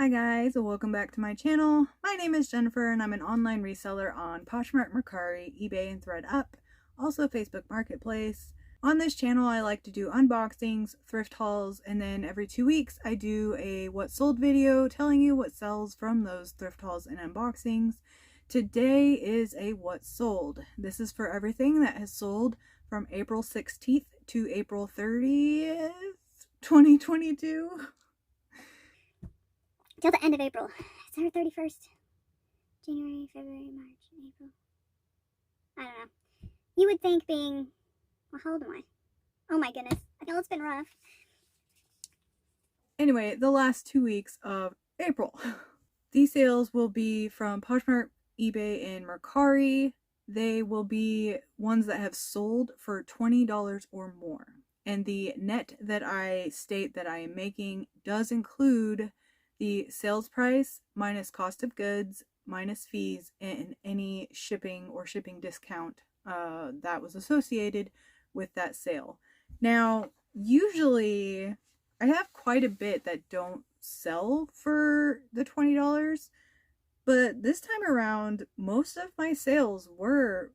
Hi guys, welcome back to my channel. My name is Jennifer and I'm an online reseller on Poshmark, Mercari, eBay, and ThredUp, also Facebook Marketplace. On this channel I like to do unboxings, thrift hauls, and then every 2 weeks I do a what sold video telling you what sells from those thrift hauls and unboxings. Today is a what sold. This is for everything that has sold from April 16th to April 30th, 2022. Till the end of April. December 31st. January, February, March, April. I don't know. You would think being... Well, how old am I? Oh my goodness. I know it's been rough. Anyway, the last 2 weeks of April. These sales will be from Poshmark, eBay, and Mercari. They will be ones that have sold for $20 or more. And the net that I state that I am making does include the sales price minus cost of goods minus fees and any shipping or shipping discount that was associated with that sale. Now, usually I have quite a bit that don't sell for the $20, but this time around most of my sales were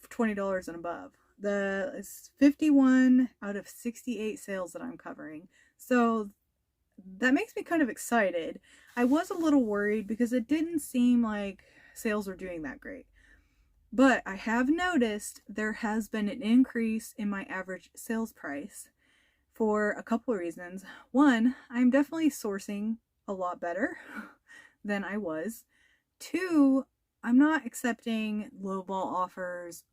$20 and above. It's 51 out of 68 sales that I'm covering. So that makes me kind of excited. I was a little worried because it didn't seem like sales were doing that great. But I have noticed there has been an increase in my average sales price for a couple of reasons. One, I'm definitely sourcing a lot better than I was. Two, I'm not accepting lowball offers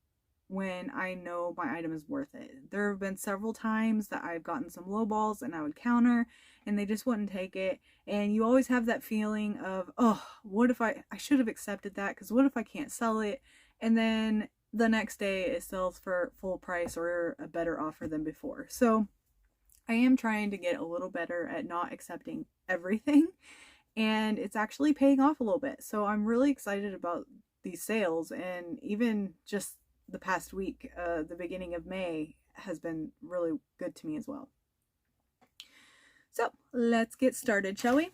when I know my item is worth it. There have been several times that I've gotten some lowballs and I would counter and they just wouldn't take it. And you always have that feeling of, oh, what if I should have accepted that, because what if I can't sell it? And then the next day it sells for full price or a better offer than before. So I am trying to get a little better at not accepting everything, and it's actually paying off a little bit. So I'm really excited about these sales, and even just the past week, the beginning of May, has been really good to me as well. So let's get started, shall we?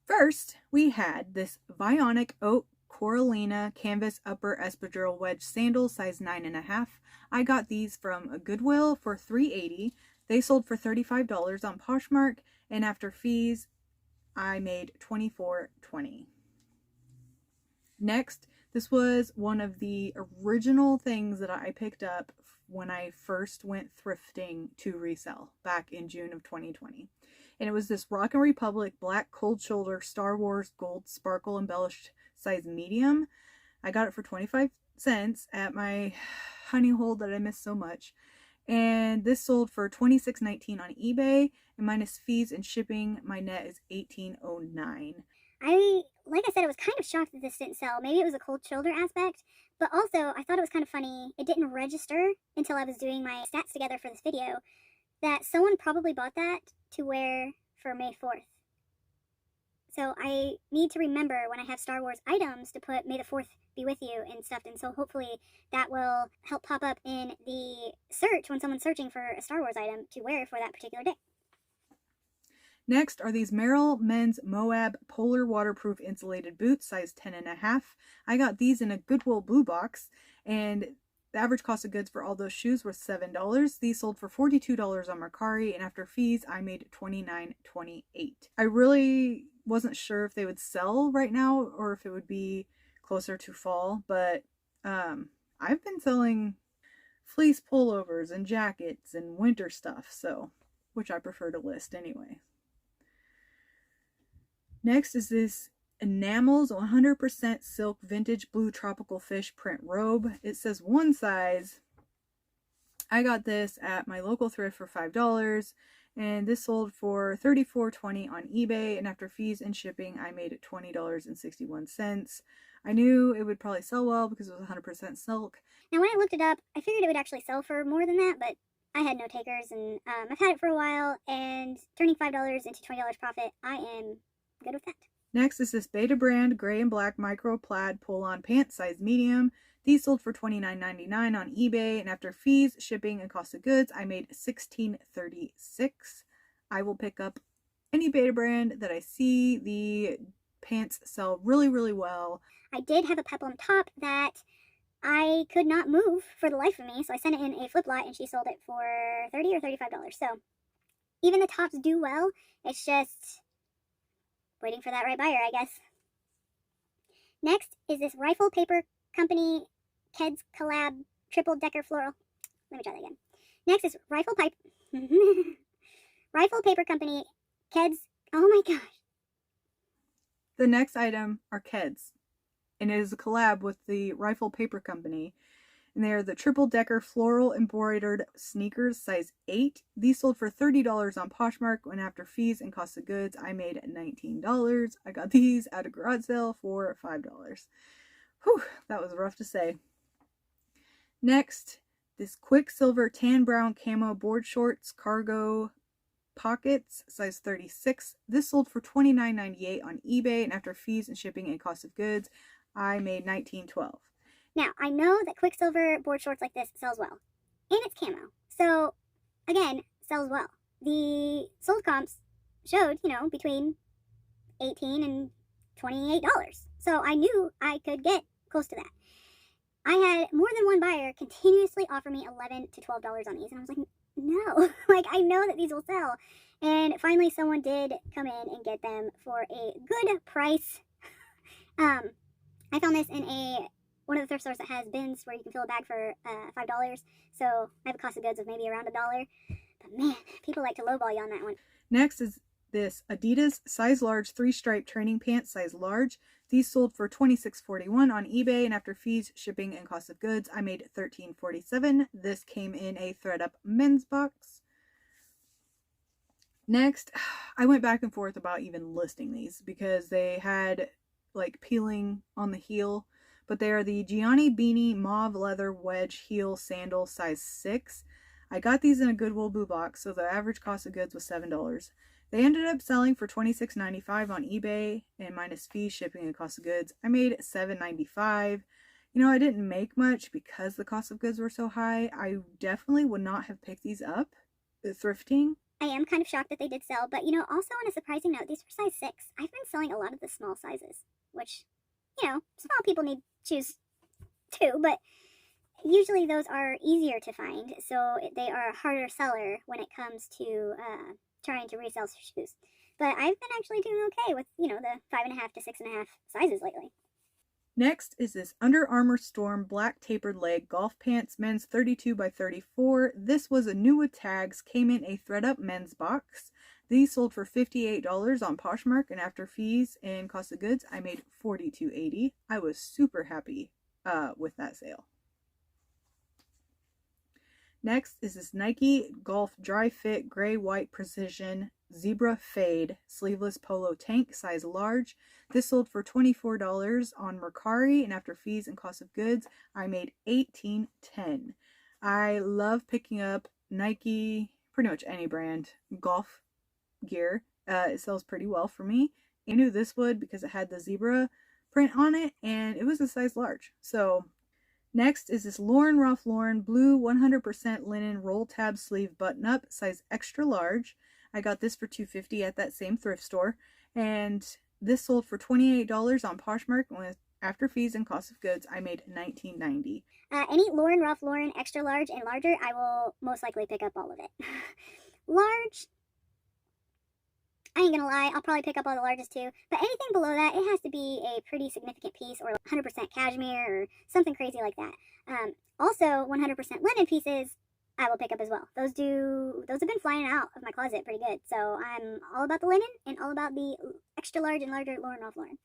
First, we had this Bionic Oat Coralina Canvas Upper Espadrille Wedge Sandals, size 9.5. I got these from a Goodwill for $3.80. They sold for $35 on Poshmark, and after fees, I made $24.20. Next, this was one of the original things that I picked up when I first went thrifting to resell back in June of 2020. And it was this Rock & Republic black cold shoulder Star Wars gold sparkle embellished size medium. I got it for 25 cents at my honey hole that I miss so much. And this sold for $26.19 on eBay, and minus fees and shipping, my net is $18.09. Like I said, I was kind of shocked that this didn't sell. Maybe it was a cold shoulder aspect, but also I thought it was kind of funny. It didn't register until I was doing my stats together for this video that someone probably bought that to wear for May 4th. So I need to remember when I have Star Wars items to put May the 4th be with you and stuff. And so hopefully that will help pop up in the search when someone's searching for a Star Wars item to wear for that particular day. Next are these Merrell Men's Moab Polar Waterproof Insulated Boots, size 10.5. I got these in a Goodwill blue box, and the average cost of goods for all those shoes was $7. These sold for $42 on Mercari, and after fees, I made $29.28. I really wasn't sure if they would sell right now or if it would be closer to fall, but I've been selling fleece pullovers and jackets and winter stuff, so which I prefer to list anyway. Next is this Enamels 100% silk vintage blue tropical fish print robe. It says one size. I got this at my local thrift for $5, and this sold for $34.20 on eBay, and after fees and shipping I made $20.61. I knew it would probably sell well because it was 100% silk. Now when I looked it up, I figured it would actually sell for more than that, but I had no takers, and I've had it for a while, and turning $5 into $20 profit, I am good with that. Next is this Beta brand gray and black micro plaid pull-on pants, size medium. These sold for $29.99 on eBay, and after fees, shipping, and cost of goods, I made $16.36. I will pick up any beta brand that I see, the pants sell really, really well. I did have a peplum top that I could not move for the life of me, so I sent it in a flip lot and she sold it for $30 or $35. So even the tops do well, it's just waiting for that right buyer, I guess. Next is this Rifle Paper Company Keds collab triple decker floral. Let me try that again. Next is Rifle Paper Company Keds. Oh my gosh. The next item are Keds, and it is a collab with the Rifle Paper Company. And they are the triple decker floral embroidered sneakers, size 8. These sold for $30 on Poshmark, and after fees and cost of goods, I made $19. I got these at a garage sale for $5. Whew, that was rough to say. Next, this Quicksilver tan brown camo board shorts cargo pockets, size 36. This sold for $29.98 on eBay, and after fees and shipping and cost of goods, I made $19.12. Now, I know that Quicksilver board shorts like this sells well, and it's camo. So, again, sells well. The sold comps showed, between $18 and $28. So I knew I could get close to that. I had more than one buyer continuously offer me $11 to $12 on these, and I was like, no, I know that these will sell. And finally someone did come in and get them for a good price. I found this in one of the thrift stores that has bins where you can fill a bag for $5. So I have a cost of goods of maybe around $1. But man, people like to lowball you on that one. Next is this Adidas size large 3-stripe training pants, size large. These sold for $26.41 on eBay, and after fees, shipping, and cost of goods, I made $13.47. This came in a ThredUp men's box. Next, I went back and forth about even listing these because they had peeling on the heel, but they are the Gianni Beanie mauve leather wedge heel sandal, size 6. I got these in a Goodwill Boo box, so the average cost of goods was $7. They ended up selling for $26.95 on eBay, and minus fees, shipping, and cost of goods, I made $7.95. I didn't make much because the cost of goods were so high. I definitely would not have picked these up thrifting. I am kind of shocked that they did sell, but also on a surprising note, these were size 6. I've been selling a lot of the small sizes, which, small people need shoes too, but usually those are easier to find, so they are a harder seller when it comes to trying to resell shoes. But I've been actually doing okay with, the 5.5 to 6.5 sizes lately. Next is this Under Armour Storm black tapered leg golf pants, men's 32 by 34. This was a new with tags, came in a ThredUp men's box. These sold for $58 on Poshmark, and after fees and cost of goods, I made $42.80. I was super happy with that sale. Next is this Nike Golf Dry Fit Gray White Precision Zebra Fade sleeveless polo tank, size large. This sold for $24 on Mercari, and after fees and cost of goods, I made $18.10. I love picking up Nike, pretty much any brand, golf gear. It sells pretty well for me. I knew this would because it had the zebra print on it, and it was a size large. So next is this Lauren Ralph Lauren blue 100% linen roll tab sleeve button up, size extra large. I got this for $2.50 at that same thrift store, and this sold for $28 on Poshmark, and with after fees and cost of goods, I made $19.90. Any Lauren Ralph Lauren extra large and larger, I will most likely pick up all of it. Large, I ain't gonna lie, I'll probably pick up all the largest too, but anything below that, it has to be a pretty significant piece, or 100% cashmere, or something crazy like that. Also, 100% linen pieces, I will pick up as well. Those have been flying out of my closet pretty good, so I'm all about the linen, and all about the extra large and larger Lauren Ralph Lauren.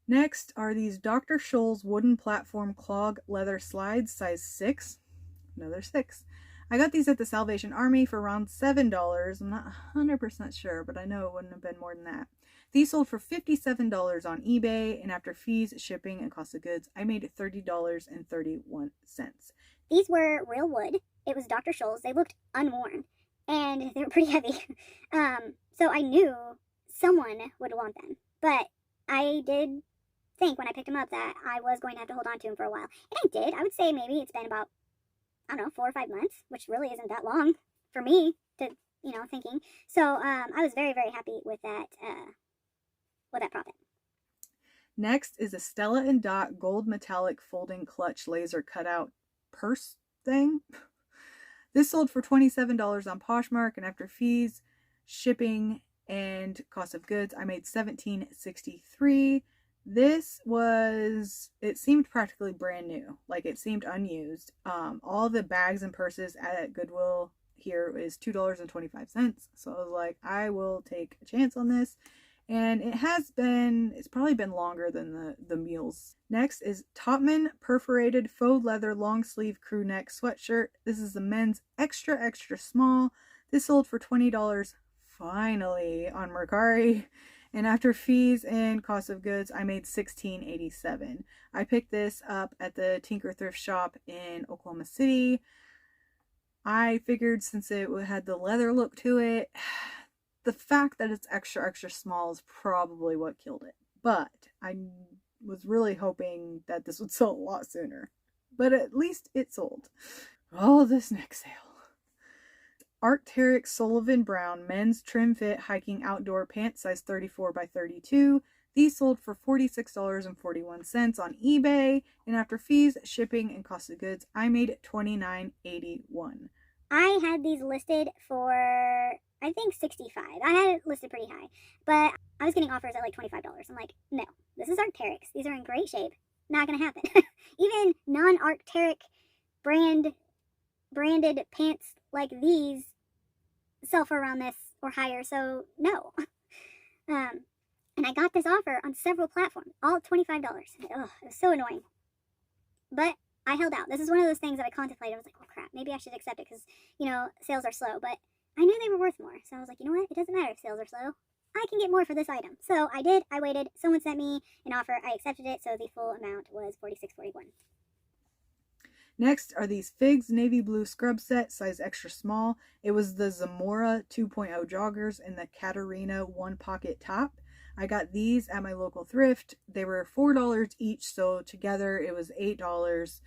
Next are these Dr. Scholl's wooden platform clog leather slides, size 6. Another 6. I got these at the Salvation Army for around $7. I'm not 100% sure, but I know it wouldn't have been more than that. These sold for $57 on eBay, and after fees, shipping, and cost of goods, I made $30.31. These were real wood. It was Dr. Scholl's. They looked unworn, and they were pretty heavy. So I knew someone would want them, but I did think when I picked them up that I was going to have to hold on to them for a while. And I did. I would say maybe it's been about, 4 or 5 months, which really isn't that long for me to thinking. So I was very, very happy with that profit. Next is a Stella and Dot gold metallic folding clutch laser cutout purse thing. This sold for $27 on Poshmark, and after fees, shipping, and cost of goods, I made $17.63. This was, it seemed practically brand new. Like, it seemed unused. All the bags and purses at Goodwill here is $2.25. So I was like, I will take a chance on this. And it's probably been longer than the Mules. Next is Topman Perforated Faux Leather Long Sleeve Crew Neck Sweatshirt. This is the men's extra, extra small. This sold for $20 finally on Mercari. And after fees and cost of goods, I made $16.87. I picked this up at the Tinker Thrift Shop in Oklahoma City. I figured since it had the leather look to it, the fact that it's extra, extra small is probably what killed it. But I was really hoping that this would sell a lot sooner. But at least it sold. Oh, this next sale. Arctarek Sullivan Brown men's trim fit hiking outdoor pants size 34 by 32. These sold for $46.41 on eBay. And after fees, shipping, and cost of goods, I made $29.81. I had these listed for, I think, $65. I had it listed pretty high, but I was getting offers at like $25. I'm like, no, this is Arctarek's. These are in great shape. Not gonna happen. Even non-Arctarek branded pants like these sell for around this or higher, so no. And I got this offer on several platforms, all $25. Ugh, it was so annoying. But I held out. This is one of those things that I contemplated. I was like, oh crap, maybe I should accept it because, sales are slow. But I knew they were worth more. So I was like, you know what? It doesn't matter if sales are slow. I can get more for this item. So I did. I waited. Someone sent me an offer. I accepted it. So the full amount was $46.41. Next are these Figs navy blue scrub set, size extra small. It was the Zamora 2.0 joggers in the Catarina one pocket top. I got these at my local thrift. They were $4 each, so together it was $8.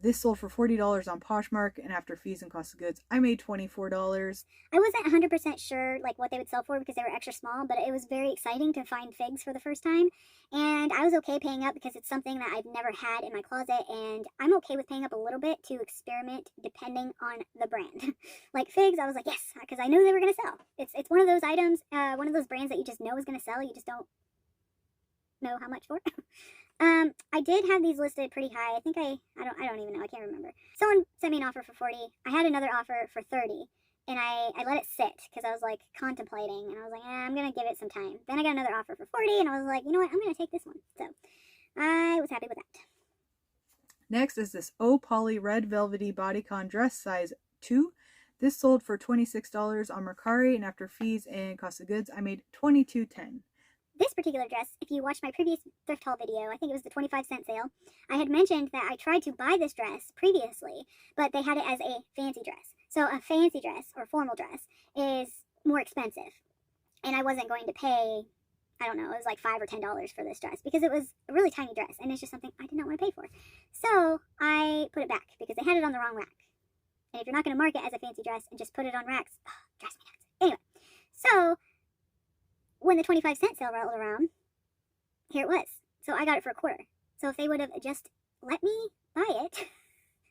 This sold for $40 on Poshmark, and after fees and cost of goods, I made $24. I wasn't 100% sure like what they would sell for because they were extra small, but it was very exciting to find figs for the first time, and I was okay paying up because it's something that I've never had in my closet, and I'm okay with paying up a little bit to experiment depending on the brand. Like figs, I was like, yes, because I knew they were going to sell. It's one of those items, one of those brands that you just know is going to sell, you just don't know how much for. I did have these listed pretty high. I think I don't even know. I can't remember. Someone sent me an offer for $40. I had another offer for $30, and I let it sit because I was like contemplating, and I was like, I'm gonna give it some time. Then I got another offer for $40, and I was like, you know what? I'm gonna take this one. So I was happy with that. Next is this Poly red velvety bodycon dress size 2. This sold for $26 on Mercari, and after fees and cost of goods, I made $22.10. This particular dress, if you watched my previous thrift haul video, I think it was the 25-cent sale, I had mentioned that I tried to buy this dress previously, but they had it as a fancy dress. So a fancy dress, or formal dress, is more expensive. And I wasn't going to pay, I don't know, it was like $5 or $10 for this dress, because it was a really tiny dress, and it's just something I did not want to pay for. So I put it back, because they had it on the wrong rack. And if you're not going to mark it as a fancy dress and just put it on racks, drives me nuts. Anyway, so when the 25-cent sale rolled around, here it was. So I got it for $0.25. So if they would have just let me buy it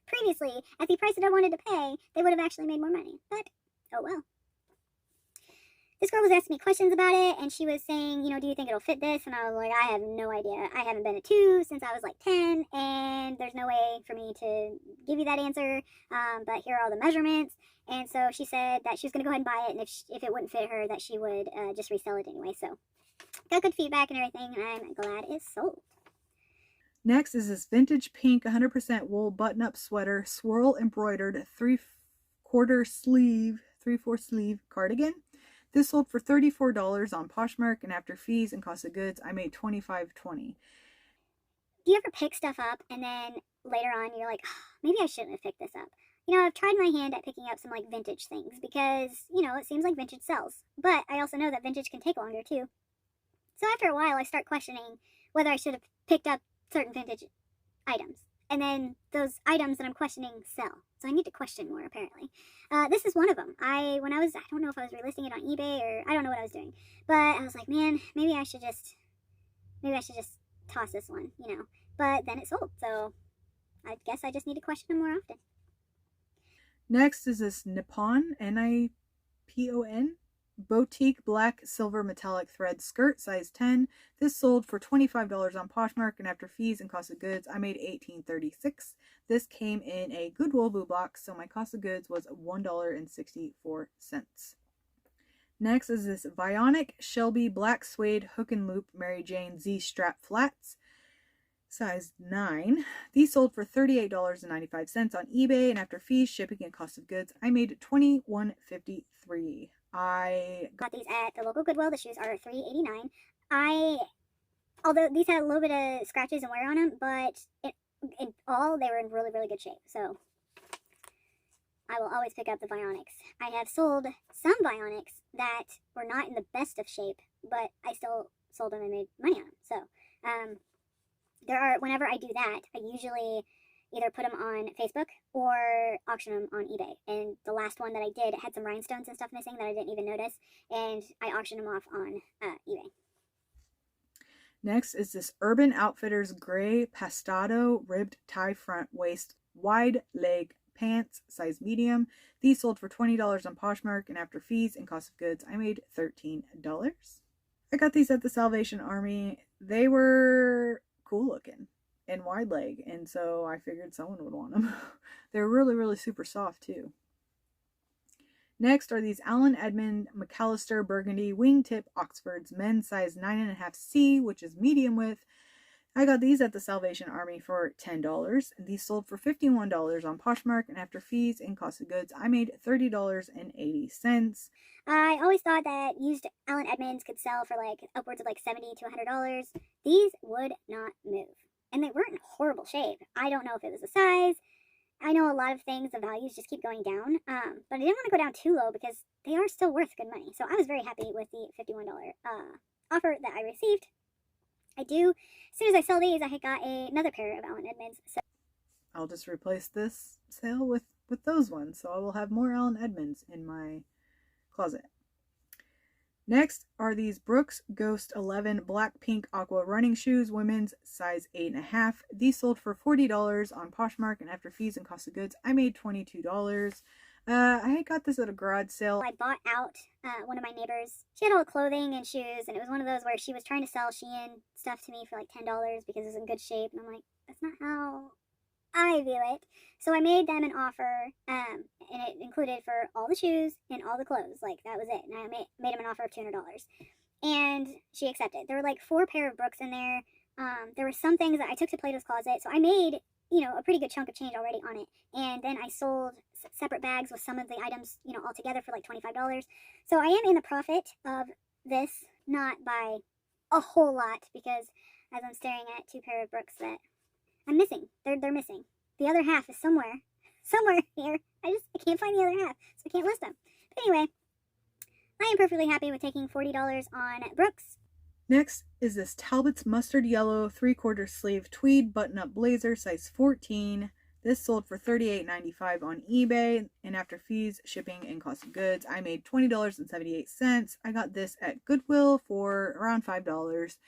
previously at the price that I wanted to pay, they would have actually made more money. But, oh well. This girl was asking me questions about it, and she was saying, do you think it'll fit this? And I was like, I have no idea. I haven't been a 2 since I was like 10, and there's no way for me to give you that answer, but here are all the measurements. And so she said that she was going to go ahead and buy it, and if it wouldn't fit her, that she would just resell it anyway. So got good feedback and everything, and I'm glad it's sold. Next is this vintage pink 100% wool button-up sweater, swirl embroidered 3/4 sleeve cardigan. This sold for $34 on Poshmark, and after fees and cost of goods, I made $25.20. Do you ever pick stuff up and then later on you're like, maybe I shouldn't have picked this up? I've tried my hand at picking up some like vintage things because, it seems like vintage sells. But I also know that vintage can take longer too. So after a while, I start questioning whether I should have picked up certain vintage items. and then those items that I'm questioning sell. So I need to question more, apparently. This is one of them. I don't know if I was relisting it on eBay or I don't know what I was doing, but I was like, man, maybe I should just toss this one, you know. But then it sold, so I guess I just need to question them more often. Next is this Nippon, Nipon, boutique black silver metallic thread skirt, size 10. This sold for $25 on Poshmark, and after fees and cost of goods, I made $18.36. This came in a Goodwill Boo box, so my cost of goods was $1.64. Next is this Bionic Shelby black suede hook and loop Mary Jane Z strap flats, size 9. These sold for $38.95 on eBay, and after fees, shipping, and cost of goods, I made $21.53. I got these at the local Goodwill. The shoes are $3.89. Although these had a little bit of scratches and wear on them, but in all, they were in really, really good shape. So I will always pick up the Bionics. I have sold some Bionics that were not in the best of shape, but I still sold them and made money on them. So whenever I do that, I usually either put them on Facebook or auction them on eBay. And the last one that I did, it had some rhinestones and stuff missing that I didn't even notice, and I auctioned them off on eBay. Next is this Urban Outfitters gray Pastato ribbed tie front waist wide leg pants, size medium. These sold for $20 on Poshmark, and after fees and cost of goods, I made $13. I got these at the Salvation Army. They were cool looking and wide leg, and so I figured someone would want them. They're really, really super soft too. Next are these Allen Edmond McAllister Burgundy Wingtip Oxfords men's size 9.5C, which is medium width. I got these at the Salvation Army for $10, and these sold for $51 on Poshmark, and after fees and cost of goods, I made $30.80. I always thought that used Allen Edmonds could sell for like upwards of like $70 to $100. These would not move, and they weren't in horrible shape. I don't know if it was the size. I know a lot of things, the values just keep going down, but I didn't want to go down too low because they are still worth good money. So I was very happy with the $51 offer that I received. As soon as I sell these, I got another pair of Allen Edmonds. So I'll just replace this sale with those ones, so I will have more Allen Edmonds in my closet. Next are these Brooks Ghost 11 black pink aqua running shoes, women's size 8.5. These sold for $40 on Poshmark, and after fees and cost of goods, I made $22. I got this at a garage sale. I bought out one of my neighbors. She had all the clothing and shoes, and it was one of those where she was trying to sell Shein stuff to me for like $10 because it was in good shape, and I'm like, that's not how I view it. So I made them an offer, and it included for all the shoes and all the clothes. Like, that was it. And I made them an offer of $200. And she accepted. There were like 4 pair of Brooks in there. There were some things that I took to Plato's Closet. So I made, a pretty good chunk of change already on it. And then I sold separate bags with some of the items, all together for like $25. So I am in the profit of this, not by a whole lot, because as I'm staring at 2 pair of Brooks that I'm missing. They're missing. The other half is somewhere here. I can't find the other half, so I can't list them. But anyway, I am perfectly happy with taking $40 on Brooks. Next is this Talbot's mustard yellow 3/4 sleeve tweed button-up blazer, size 14. This sold for $38.95 on eBay, and after fees, shipping, and cost of goods, I made $20.78. I got this at Goodwill for around $5.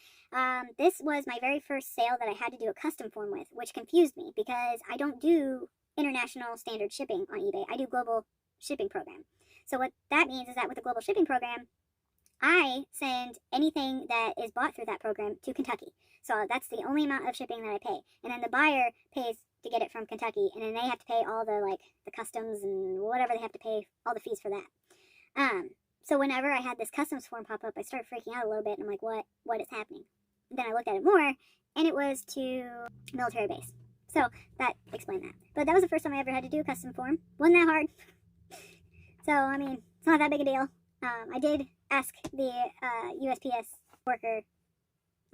This was my very first sale that I had to do a custom form with, which confused me because I don't do international standard shipping on eBay. I do global shipping program. So what that means is that with the global shipping program, I send anything that is bought through that program to Kentucky. So that's the only amount of shipping that I pay. And then the buyer pays to get it from Kentucky, and then they have to pay all the the customs and whatever they have to pay, all the fees for that. So whenever I had this customs form pop up, I started freaking out a little bit, and I'm like, what is happening? And then I looked at it more, and it was to military base. So that explained that. But that was the first time I ever had to do a custom form. Wasn't that hard. So, I mean, it's not that big a deal. I did ask the USPS worker.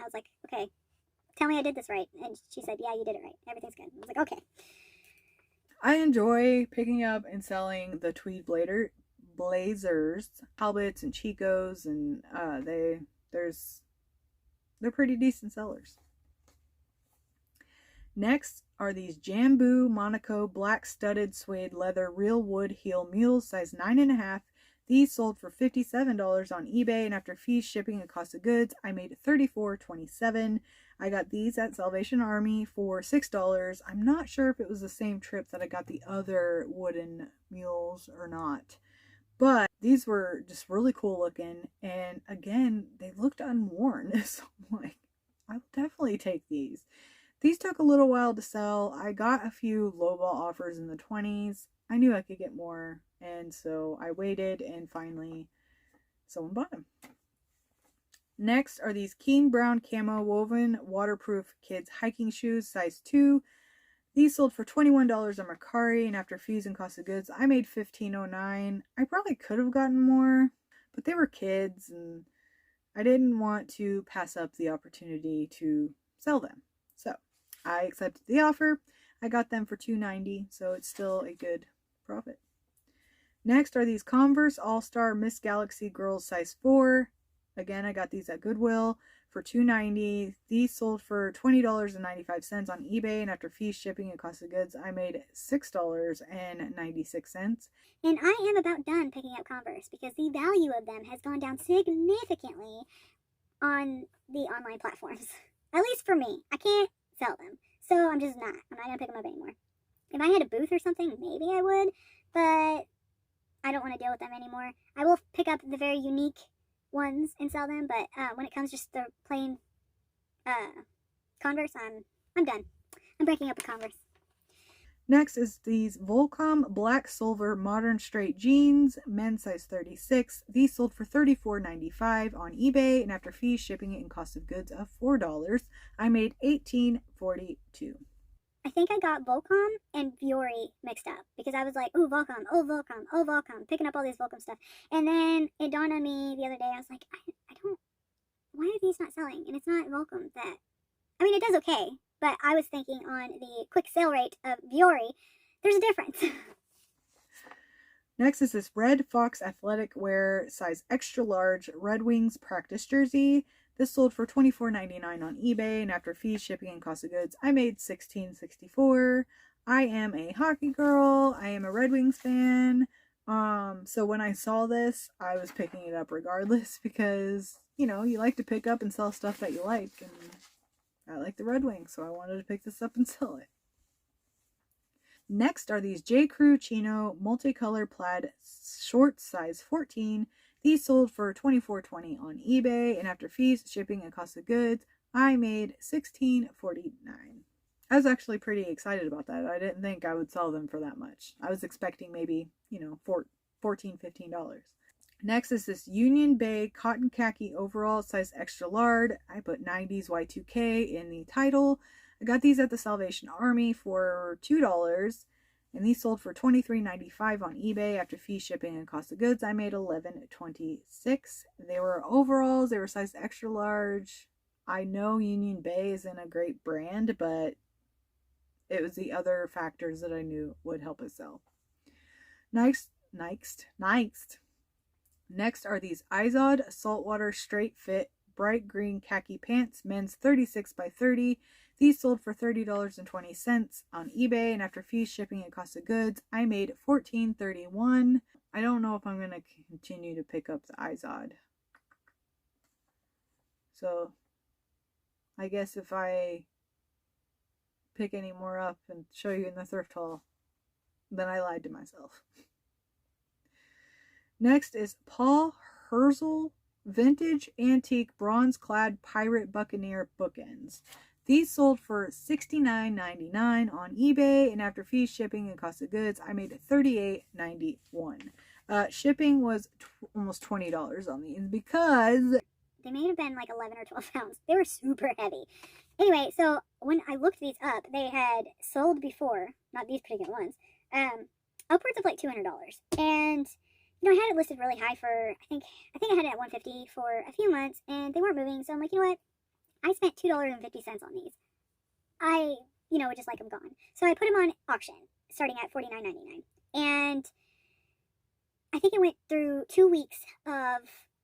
I was like, okay, tell me I did this right. And she said, yeah, you did it right. Everything's good. I was like, okay. I enjoy picking up and selling the tweed blazers, Talbots and Chicos, and they're pretty decent sellers. Next are these Jambu Monaco black studded suede leather real wood heel mules, size 9.5. These sold for $57 on eBay, and after fees, shipping, and cost of goods, I made $34.27. I got these at Salvation Army for $6. I'm not sure if it was the same trip that I got the other wooden mules or not. But these were just really cool looking, and again, they looked unworn. So I'm like, I will definitely take these. These took a little while to sell. I got a few lowball offers in the 20s. I knew I could get more, and so I waited, and finally someone bought them. Next are these Keen Brown Camo Woven Waterproof Kids Hiking Shoes, size 2. These sold for $21 on Mercari, and after fees and cost of goods, I made $15.09. I probably could have gotten more, but they were kids, and I didn't want to pass up the opportunity to sell them. So I accepted the offer. I got them for $2.90, so it's still a good profit. Next are these Converse All-Star Miss Galaxy Girls size 4. Again, I got these at Goodwill for $2.90. These sold for $20.95 on eBay, and after fees, shipping, and cost of goods, I made $6.96. And I am about done picking up Converse because the value of them has gone down significantly on the online platforms. At least for me. I can't sell them. So I'm just not. I'm not going to pick them up anymore. If I had a booth or something, maybe I would. But I don't want to deal with them anymore. I will pick up the very unique ones and sell them, but when it comes just the plain Converse, I'm done. I'm breaking up with Converse. Next is these Volcom Black Silver Modern Straight Jeans, men's size 36. These sold for $34.95 on eBay, and after fees, shipping, and cost of goods of $4, I made $18.42. I think I got Volcom and Vuori mixed up because I was like, ooh, Volcom, oh, Volcom, oh, Volcom, picking up all these Volcom stuff. And then it dawned on me the other day, I was like, I don't, why are these not selling? And it's not Volcom that, I mean, it does okay, but I was thinking on the quick sale rate of Vuori, there's a difference. Next is this Red Fox athletic wear size extra large Red Wings practice jersey. This sold for $24.99 on eBay, and after fees, shipping, and cost of goods, I made $16.64. I am a hockey girl. I am a Red Wings fan. So when I saw this, I was picking it up regardless because, you know, you like to pick up and sell stuff that you like, and I like the Red Wings, so I wanted to pick this up and sell it. Next are these J. Crew Chino multicolor plaid shorts size 14. These sold for $24.20 on eBay, and after fees, shipping, and cost of goods, I made $16.49. I was actually pretty excited about that. I didn't think I would sell them for that much. I was expecting maybe, you know, $14, $15. Next is this Union Bay cotton khaki overall size extra large. I put 90s Y2K in the title. I got these at the Salvation Army for $2. And these sold for $23.95 on eBay. After fee, shipping, and cost of goods, I made $11.26. They were overalls. They were sized extra large. I know Union Bay isn't a great brand, but it was the other factors that I knew would help it sell. Next are these Izod saltwater straight fit bright green khaki pants, men's 36 by 30. These sold for $30.20 on eBay, and after fees, shipping, and cost of goods, I made $14.31. I don't know if I'm going to continue to pick up the Izod. So I guess if I pick any more up and show you in the thrift haul, then I lied to myself. Next is Paul Herzl Vintage Antique Bronze Clad Pirate Buccaneer Bookends. These sold for $69.99 on eBay, and after fees, shipping, and cost of goods, I made $38.91. Shipping was almost $20 on these because they may have been like 11 or 12 pounds. They were super heavy. Anyway, so when I looked these up, they had sold before, not these particular ones, upwards of like $200. And you know, I had it listed really high for, I think I had it at $150 for a few months, and they weren't moving. So I'm like, you know what? I spent $2.50 on these. I, you know, would just like them gone. So I put them on auction, starting at $49.99. And I think it went through 2 weeks of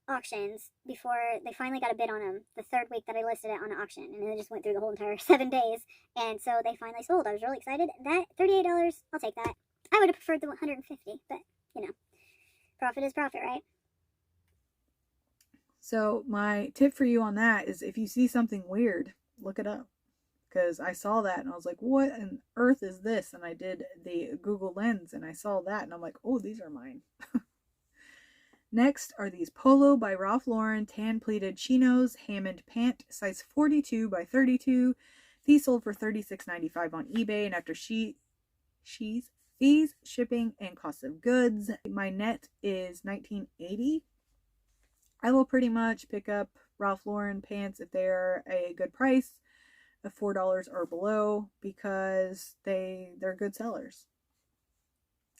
auctions before they finally got a bid on them the third week that I listed it on an auction, and then it just went through the whole entire 7 days, and so they finally sold. I was really excited. That $38, I'll take that. I would have preferred the $150, but you know, profit is profit, right? So my tip for you on that is if you see something weird, look it up. Because I saw that and I was like, what on earth is this? And I did the Google Lens and I saw that and I'm like, oh, these are mine. Next are these Polo by Ralph Lauren tan pleated chinos, Hammond pant, size 42 by 32. These sold for $36.95 on eBay, and after fees, shipping, and cost of goods, my net is $19.80. I will pretty much pick up Ralph Lauren pants if they're a good price of $4 or below because they're good sellers.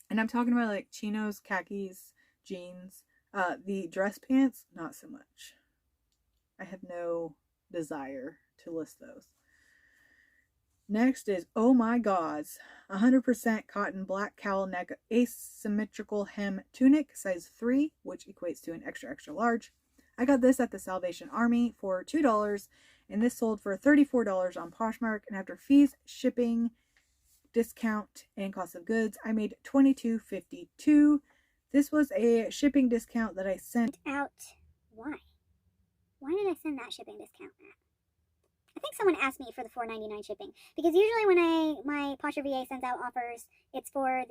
And I'm talking about like chinos, khakis, jeans. The dress pants, not so much. I have no desire to list those. Next is Oh My Gauze, 100% cotton black cowl neck asymmetrical hem tunic, size 3, which equates to an extra extra large. I got this at the Salvation Army for $2, and this sold for $34 on Poshmark, and after fees, shipping, discount, and cost of goods, I made $22.52. This was a shipping discount that I sent out. Why? Why did I send that shipping discount out? I think someone asked me for the $4.99 shipping, because usually when my Posher VA sends out offers, it's for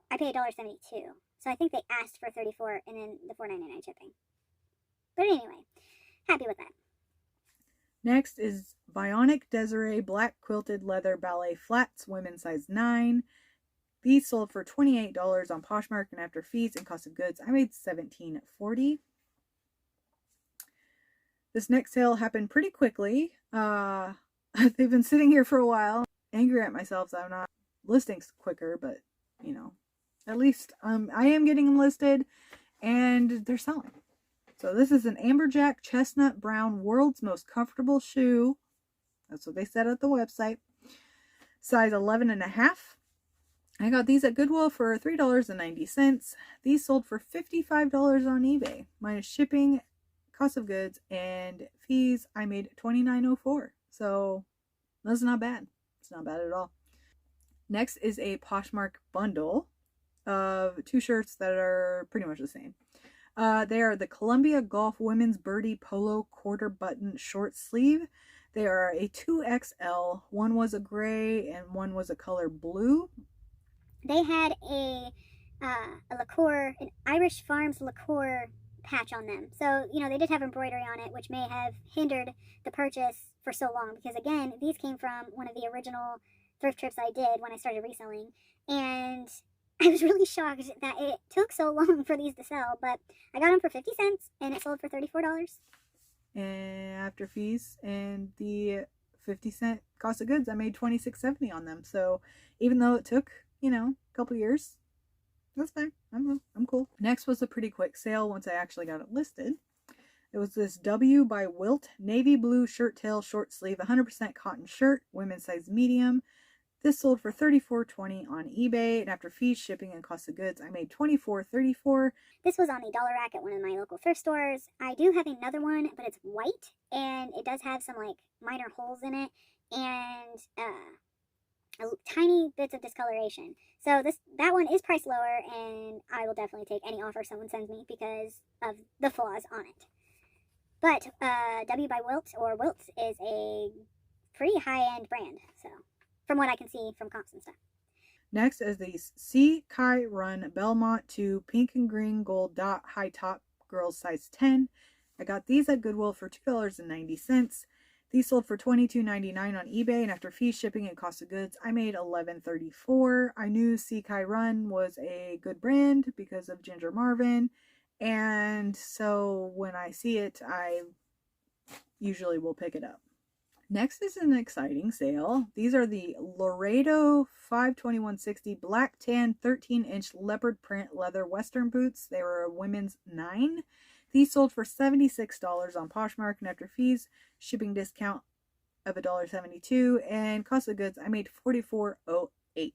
I pay $1.72. So I think they asked for $34 and then the $4.99 shipping. But anyway, happy with that. Next is Bionic Desiree black quilted leather ballet flats, women's size 9. These sold for $28 on Poshmark, and after fees and cost of goods, I made $17.40. This next sale happened pretty quickly. They've been sitting here for a while. Angry at myself that I'm not listing quicker, but you know, at least I am getting them listed, and they're selling. So this is an amberjack chestnut brown world's most comfortable shoe. That's what they said at the website. Size 11.5. I got these at Goodwill for $3.90. These sold for $55 on eBay. Minus shipping, cost of goods, and fees, I made $29.04. So that's not bad. It's not bad at all. Next is a Poshmark bundle of 2 shirts that are pretty much the same. They are the Columbia Golf Women's Birdie Polo Quarter Button Short Sleeve. They are a 2XL. One was a gray and one was a color blue. They had a liqueur, an Irish Farms liqueur patch on them. So, you know, they did have embroidery on it, which may have hindered the purchase for so long. Because, again, these came from one of the original thrift trips I did when I started reselling. And I was really shocked that it took so long for these to sell. But I got them for 50 cents, and it sold for $34. And after fees and the 50-cent cost of goods, I made $26.70 on them. So even though it took, you know, a couple years, that's fine. I'm cool. Next was a pretty quick sale once I actually got it listed. It was this W by Wilt navy blue shirt tail short sleeve 100% cotton shirt, women's size medium. This sold for $34.20 on eBay, and after fees, shipping, and cost of goods, I made $24.34. This was on the dollar rack at one of my local thrift stores. I do have another one, but it's white, and it does have some like minor holes in it, and tiny bits of discoloration. So that one is priced lower, and I will definitely take any offer someone sends me because of the flaws on it. But W by Wilt, or Wilts, is a pretty high-end brand, so from what I can see from comps and stuff. Next is these Sea Kai Run Belmont 2 pink and green gold dot high top girls size 10. I got these at Goodwill for $2.90. These sold for $22.99 on eBay, and after fees, shipping, and cost of goods, I made $11.34. I knew Sea Kai Run was a good brand because of Ginger Marvin, and so when I see it, I usually will pick it up. Next is an exciting sale. These are the Laredo 52160 black tan 13-inch leopard print leather western boots. They were a women's 9. These sold for $76 on Poshmark, and after fees, shipping discount of $1.72, and cost of goods, I made $44.08.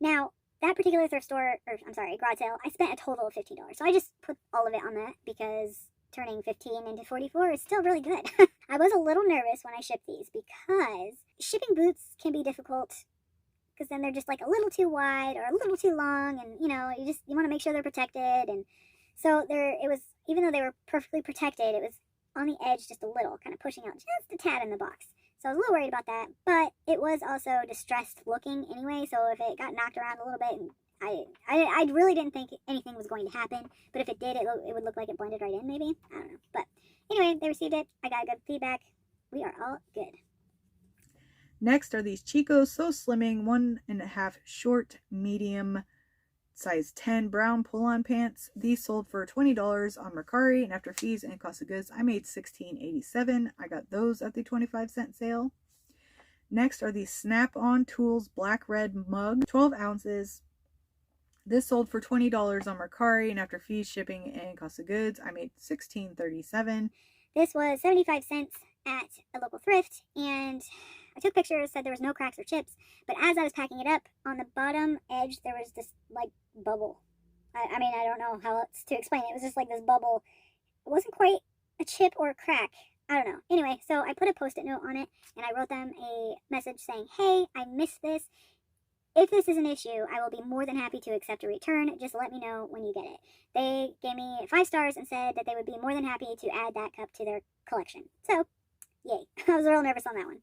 Now, that particular thrift store, or I'm sorry, garage sale, I spent a total of $15. So I just put all of it on that because turning 15 into 44 is still really good. I was a little nervous when I shipped these because shipping boots can be difficult because then they're just like a little too wide or a little too long, and you know, you want to make sure they're protected. And so it was, even though they were perfectly protected, it was on the edge just a little, kind of pushing out just a tad in the box. So I was a little worried about that, but it was also distressed looking anyway, so if it got knocked around a little bit, I really didn't think anything was going to happen, but if it did, it would look like it blended right in, maybe. I don't know. But anyway, they received it. I got good feedback. We are all good. Next are these Chico's So Slimming 1.5 short medium size 10 brown pull-on pants. These sold for $20 on Mercari, and after fees and cost of goods, I made $16.87. I got those at the 25-cent sale. Next are these Snap-on Tools Black Red Mug, 12 ounces. This sold for $20 on Mercari, and after fees, shipping, and cost of goods, I made $16.37. This was 75 cents at a local thrift, and I took pictures, said there was no cracks or chips, but as I was packing it up, on the bottom edge, there was this, like, bubble. I mean, I don't know how else to explain it. It was just like this bubble. It wasn't quite a chip or a crack. I don't know. Anyway, so I put a Post-it note on it, and I wrote them a message saying, hey, I missed this. If this is an issue, I will be more than happy to accept a return. Just let me know when you get it. They gave me 5 stars and said that they would be more than happy to add that cup to their collection. So, yay. I was real nervous on that one.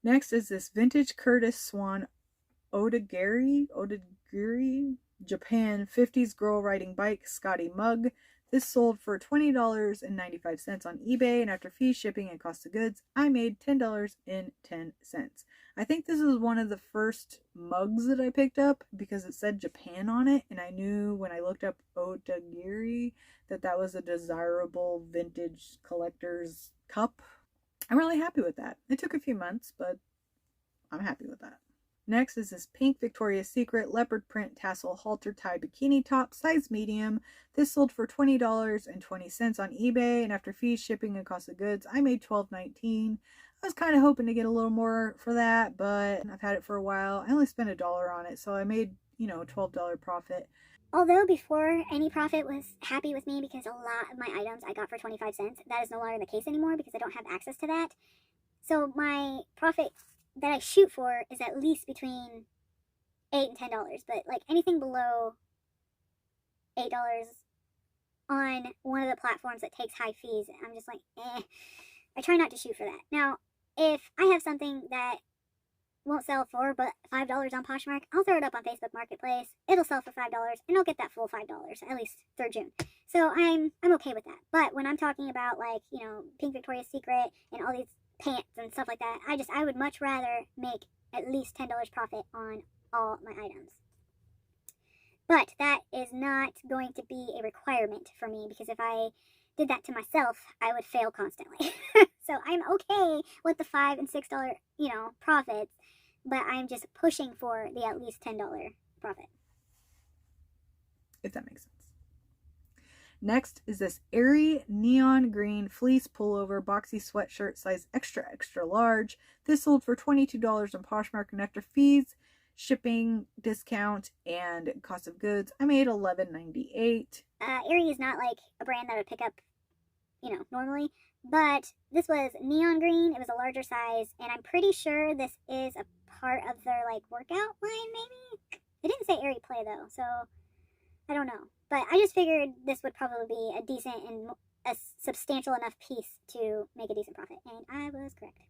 Next is this vintage Curtis Swan Odagiri, Japan 50s girl riding bike Scotty mug. This sold for $20.95 on eBay, and after fees, shipping, and cost of goods, I made $10.10. I think this is one of the first mugs that I picked up because it said Japan on it, and I knew when I looked up Odagiri that was a desirable vintage collector's cup. I'm really happy with that. It took a few months, but I'm happy with that. Next is this pink Victoria's Secret leopard print tassel halter tie bikini top, size medium. This sold for $20.20 on eBay, and after fees, shipping, and cost of goods, I made $12.19. I was kind of hoping to get a little more for that, but I've had it for a while. I only spent $1 on it, so I made, a $12 profit. Although before any profit was happy with me because a lot of my items I got for 25 cents, that is no longer the case anymore because I don't have access to that. So my profit that I shoot for is at least between $8 and $10, but like anything below $8 on one of the platforms that takes high fees, I'm just like, I try not to shoot for that. Now, if I have something that won't sell for but $5 on Poshmark, I'll throw it up on Facebook Marketplace. It'll sell for $5, and I'll get that full $5 at least through June. So I'm okay with that. But when I'm talking about like, Pink Victoria's Secret and all these pants and stuff like that, I would much rather make at least $10 profit on all my items. But that is not going to be a requirement for me because if I did that to myself, I would fail constantly. So I'm okay with the $5 and $6, profits, but I'm just pushing for the at least $10 profit. If that makes sense. Next is this airy neon green fleece pullover boxy sweatshirt size extra large. This sold for $22 on Poshmark, and after fees, shipping, discount, and cost of goods, I made $11.98. Airy is not like a brand that I would pick up, normally, but this was neon green. It was a larger size, and I'm pretty sure this is a part of their like workout line, maybe. It didn't say Airy Play though, so I don't know. But I just figured this would probably be a decent and a substantial enough piece to make a decent profit, and I was correct.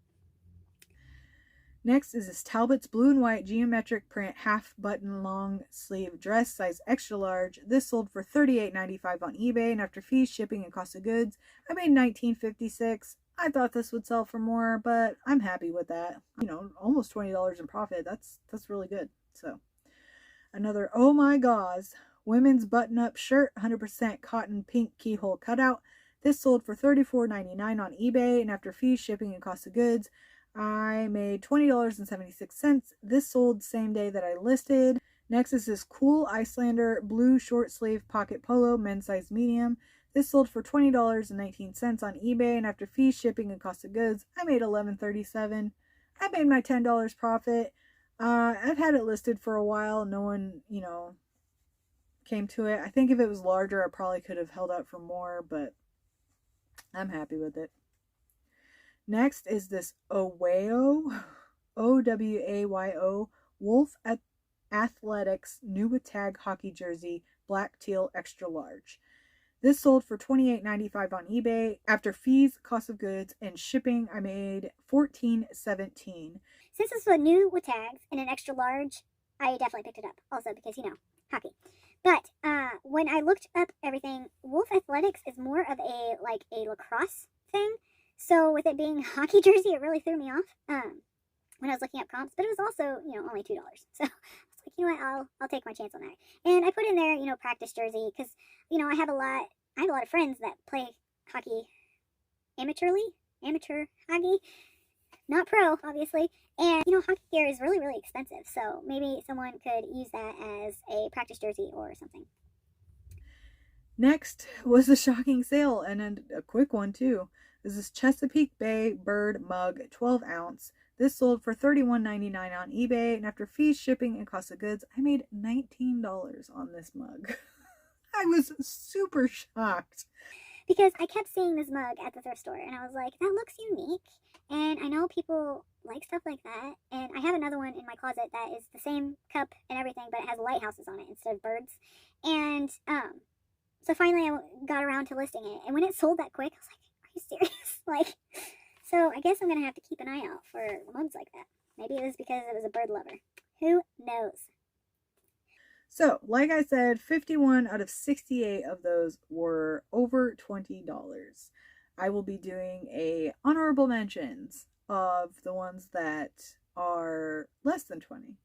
Next is this Talbot's blue and white geometric print half button long sleeve dress size extra large. This sold for $38.95 on eBay, and after fees, shipping, and cost of goods, I made $19.56. I thought this would sell for more, but I'm happy with that. Almost $20 in profit. That's really good. So another oh my gauze women's button-up shirt, 100% cotton pink keyhole cutout. This sold for $34.99 on eBay, and after fees, shipping, and cost of goods, I made $20.76. This sold same day that I listed. Next is this cool Icelander blue short sleeve pocket polo, men's size medium. This sold for $20.19 on eBay, and after fees, shipping, and cost of goods, I made $11.37. I made my $10 profit. I've had it listed for a while. No one, came to it. I think if it was larger, I probably could have held out for more, but I'm happy with it. Next is this Oweo, Owayo, Wolf Athletics new with tag hockey jersey, black teal extra large. This sold for $28.95 on eBay. After fees, cost of goods, and shipping, I made $14.17. Since this was new with tags and an extra large, I definitely picked it up. Also because, hockey. But when I looked up everything, Wolf Athletics is more of a lacrosse thing. So with it being a hockey jersey, it really threw me off when I was looking up comps. But it was also, only $2. So I was like, you know what, I'll take my chance on that. And I put in there, practice jersey because, I have a lot of friends that play hockey amateur hockey. Not pro, obviously. And, hockey gear is really, really expensive. So maybe someone could use that as a practice jersey or something. Next was the shocking sale, and a quick one, too. This is Chesapeake Bay Bird Mug, 12 ounce. This sold for $31.99 on eBay, and after fees, shipping, and cost of goods, I made $19 on this mug. I was super shocked. Because I kept seeing this mug at the thrift store, and I was like, that looks unique. And I know people like stuff like that. And I have another one in my closet that is the same cup and everything, but it has lighthouses on it instead of birds. And so finally I got around to listing it. And when it sold that quick, I was like, are you serious? So I guess I'm going to have to keep an eye out for mugs like that. Maybe it was because it was a bird lover. Who knows? So, like I said, 51 out of 68 of those were over $20. I will be doing a honorable mentions of the ones that are less than 20.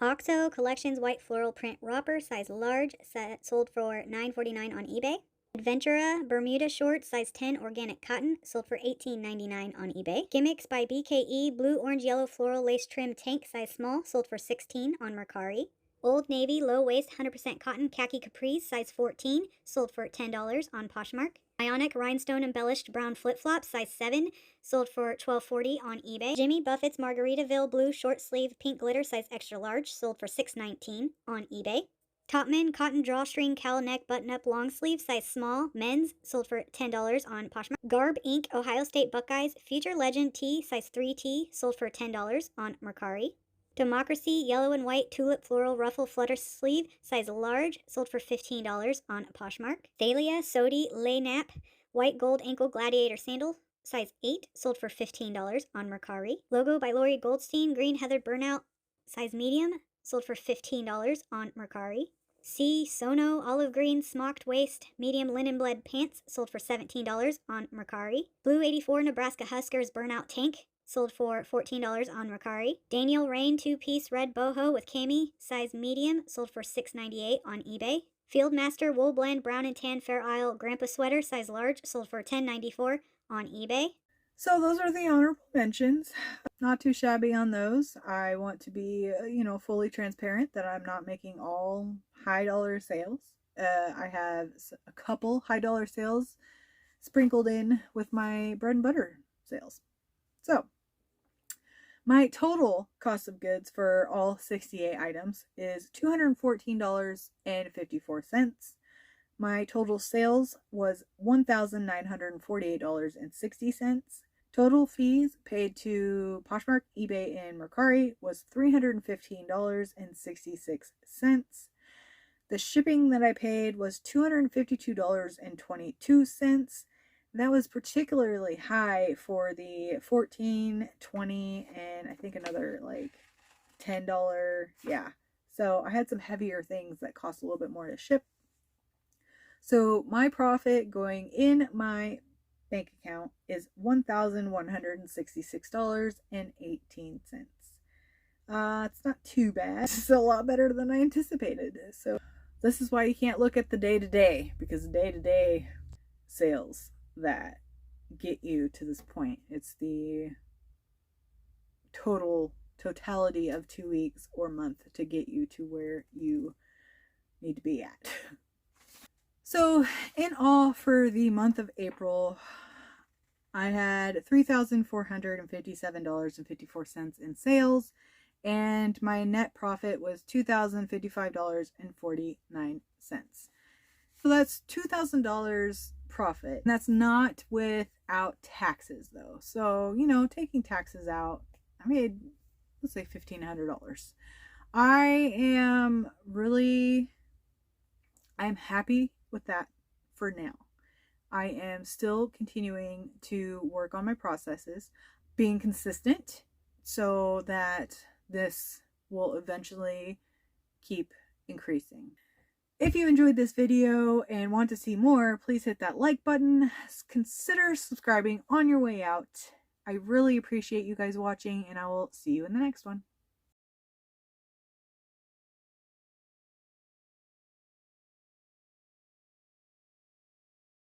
Octo Collections White Floral Print Romper, size large, sold for $9.49 on eBay. Adventura Bermuda Short, size 10 organic cotton, sold for $18.99 on eBay. Gimmicks by BKE Blue Orange Yellow Floral Lace Trim Tank, size small, sold for $16 on Mercari. Old Navy Low Waist 100% Cotton Khaki Capris, size 14, sold for $10 on Poshmark. Bionic Rhinestone Embellished Brown Flip Flops, size 7, sold for $12.40 on eBay. Jimmy Buffett's Margaritaville Blue Short Sleeve Pink Glitter, size extra large, sold for $6.19 on eBay. Topman Cotton Drawstring Cowl Neck Button Up Long Sleeve, size small, men's, sold for $10 on Poshmark. Garb Inc. Ohio State Buckeyes Future Legend Tee, size 3T, sold for $10 on Mercari. Democracy Yellow and White Tulip Floral Ruffle Flutter Sleeve, size large, sold for $15 on Poshmark. Thalia Sodi Lay Nap White Gold Ankle Gladiator Sandal, size 8, sold for $15 on Mercari. Logo by Lori Goldstein Green Heathered Burnout, size medium, sold for $15 on Mercari. C. Sono Olive Green Smocked Waist Medium Linen Bled Pants, sold for $17 on Mercari. Blue 84 Nebraska Huskers Burnout Tank, sold for $14 on Mercari. Daniel Rain 2-piece red boho with cami, size medium, sold for $6.98 on eBay. Fieldmaster Wool Blend Brown and Tan Fair Isle Grandpa Sweater, size large, sold for $10.94 on eBay. So those are the honorable mentions. Not too shabby on those. I want to be, fully transparent that I'm not making all high dollar sales. I have a couple high dollar sales sprinkled in with my bread and butter sales. So, my total cost of goods for all 68 items is $214.54. My total sales was $1,948.60. Total fees paid to Poshmark, eBay, and Mercari was $315.66. The shipping that I paid was $252.22. That was particularly high for the 14, 20, and I think another $10. Yeah. So I had some heavier things that cost a little bit more to ship. So my profit going in my bank account is $1,166.18. It's not too bad. It's a lot better than I anticipated. So this is why you can't look at the day-to-day, because the day-to-day sales that get you to this point. It's the totality of 2 weeks or month to get you to where you need to be at. So in all, for the month of April, I had $3,457.54 in sales, and my net profit was $2,055.49. So that's $2,000 profit. And that's not without taxes though. So, you know, taking taxes out, I made, let's say $1,500. I'm happy with that for now. I am still continuing to work on my processes, being consistent so that this will eventually keep increasing. If you enjoyed this video and want to see more, please hit that like button. Consider subscribing on your way out. I really appreciate you guys watching, and I will see you in the next one.